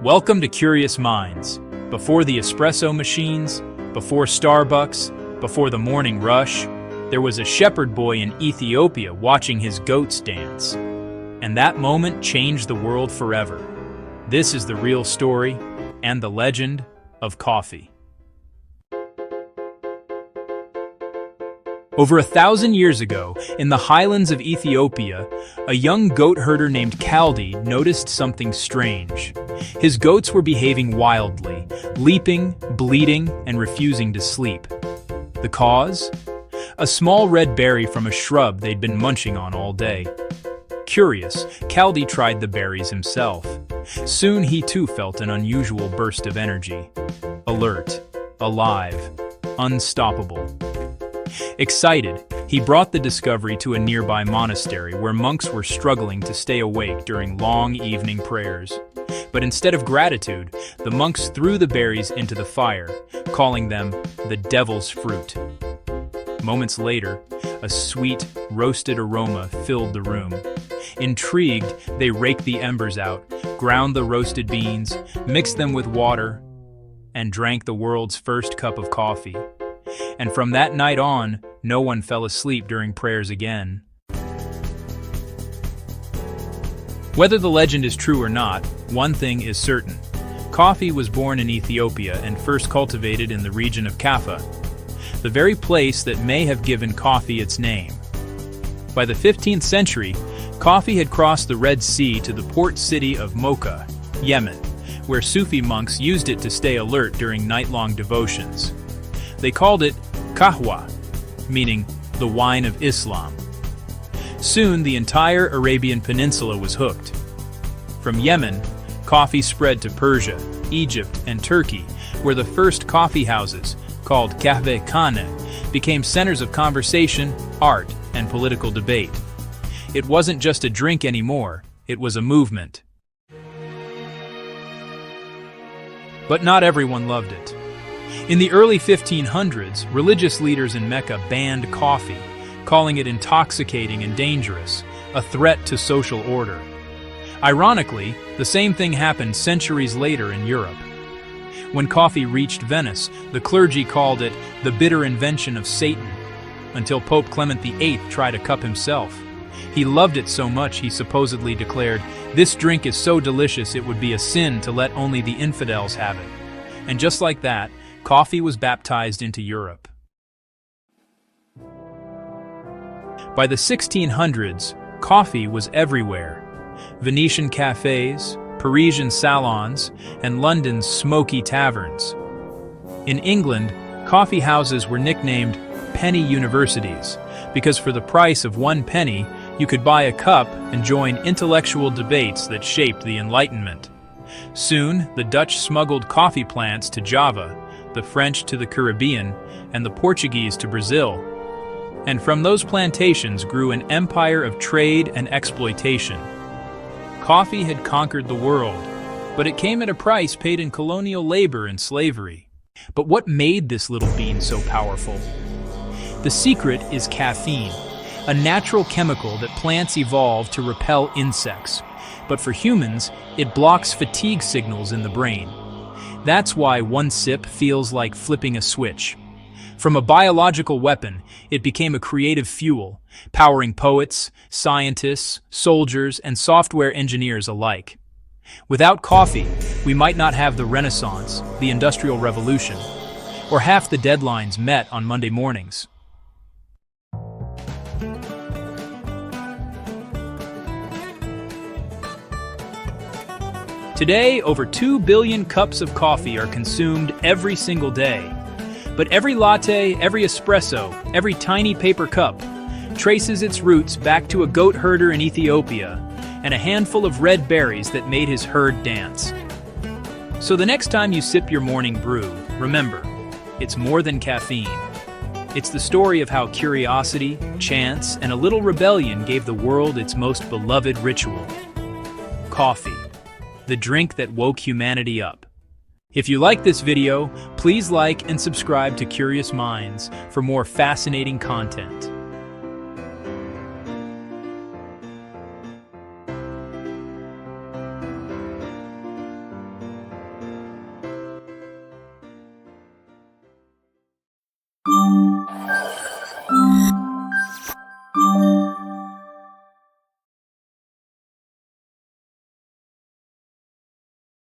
Welcome to Curious Minds. Before the espresso machines, before Starbucks, before the morning rush, there was a shepherd boy in Ethiopia watching his goats dance. And that moment changed the world forever. This is the real story and the legend of coffee. Over 1,000 years ago, in the highlands of Ethiopia, a young goat herder named Kaldi noticed something strange. His goats were behaving wildly, leaping, bleating, and refusing to sleep. The cause? A small red berry from a shrub they'd been munching on all day. Curious, Kaldi tried the berries himself. Soon he too felt an unusual burst of energy. Alert, alive, unstoppable. Excited, he brought the discovery to a nearby monastery where monks were struggling to stay awake during long evening prayers. But instead of gratitude, the monks threw the berries into the fire, calling them the devil's fruit. Moments later, a sweet, roasted aroma filled the room. Intrigued, they raked the embers out, ground the roasted beans, mixed them with water, and drank the world's first cup of coffee. And from that night on, no one fell asleep during prayers again. Whether the legend is true or not, one thing is certain. Coffee was born in Ethiopia and first cultivated in the region of Kaffa, the very place that may have given coffee its name. By the 15th century, coffee had crossed the Red Sea to the port city of Mocha, Yemen, where Sufi monks used it to stay alert during night-long devotions. They called it kahwa, meaning the wine of Islam. Soon, the entire Arabian Peninsula was hooked. From Yemen, coffee spread to Persia, Egypt, and Turkey, where the first coffee houses, called kahvehane, became centers of conversation, art, and political debate. It wasn't just a drink anymore, it was a movement. But not everyone loved it. In the early 1500s, religious leaders in Mecca banned coffee, calling it intoxicating and dangerous, a threat to social order. Ironically, the same thing happened centuries later in Europe. When coffee reached Venice, the clergy called it the bitter invention of Satan, until Pope Clement VIII tried a cup himself. He loved it so much he supposedly declared, "This drink is so delicious it would be a sin to let only the infidels have it." And just like that, coffee was baptized into Europe. By the 1600s, coffee was everywhere. Venetian cafes, Parisian salons, and London's smoky taverns. In England, coffee houses were nicknamed penny universities, because for the price of 1 penny, you could buy a cup and join intellectual debates that shaped the Enlightenment. Soon, the Dutch smuggled coffee plants to Java, the French to the Caribbean, and the Portuguese to Brazil. And from those plantations grew an empire of trade and exploitation. Coffee had conquered the world, but it came at a price paid in colonial labor and slavery. But what made this little bean so powerful? The secret is caffeine, a natural chemical that plants evolved to repel insects. But for humans, it blocks fatigue signals in the brain. That's why one sip feels like flipping a switch. From a biological weapon, it became a creative fuel, powering poets, scientists, soldiers, and software engineers alike. Without coffee, we might not have the Renaissance, the Industrial Revolution, or half the deadlines met on Monday mornings. Today, over 2 billion cups of coffee are consumed every single day. But every latte, every espresso, every tiny paper cup traces its roots back to a goat herder in Ethiopia and a handful of red berries that made his herd dance. So the next time you sip your morning brew, remember, it's more than caffeine. It's the story of how curiosity, chance, and a little rebellion gave the world its most beloved ritual. Coffee, the drink that woke humanity up. If you like this video, please like and subscribe to Curious Minds for more fascinating content.